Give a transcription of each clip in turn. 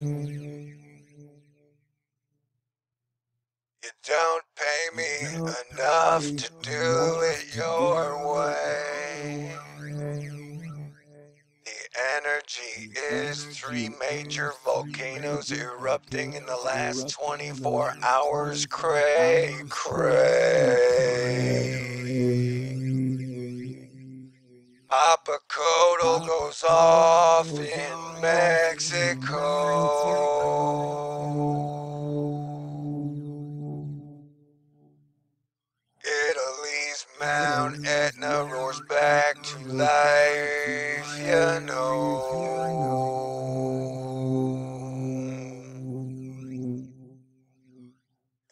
You don't pay me enough to do it your way. The energy is three major volcanoes erupting in the last 24 hours. Cray, cray. Popocatepetl goes off in Mexico. Italy's Mount Etna roars back to life, you know.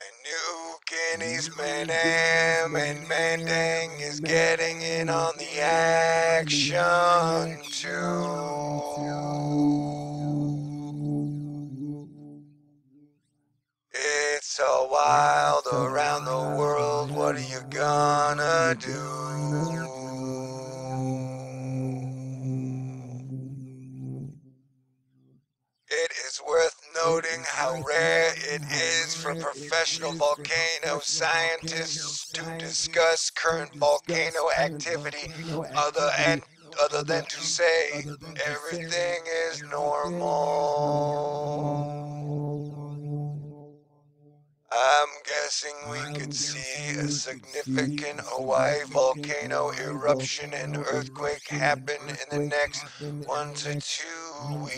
And New Guinea's Manam and Mandang is getting in on the action too. It's so wild around the world, what are you gonna do? It is worth noting how rare it is for professional volcano scientists to discuss current volcano activity other than to say everything is normal. I'm guessing we could see a significant Hawaii volcano eruption and earthquake happen in the next 1 to 2 weeks.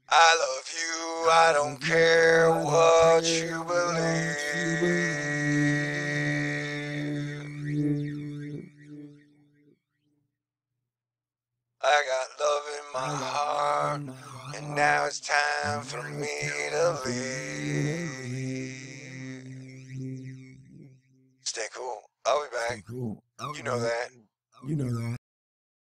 I love you, I don't care what you believe. I got love in my heart, and now it's time for me to leave. Stay cool. I'll be back. You know that.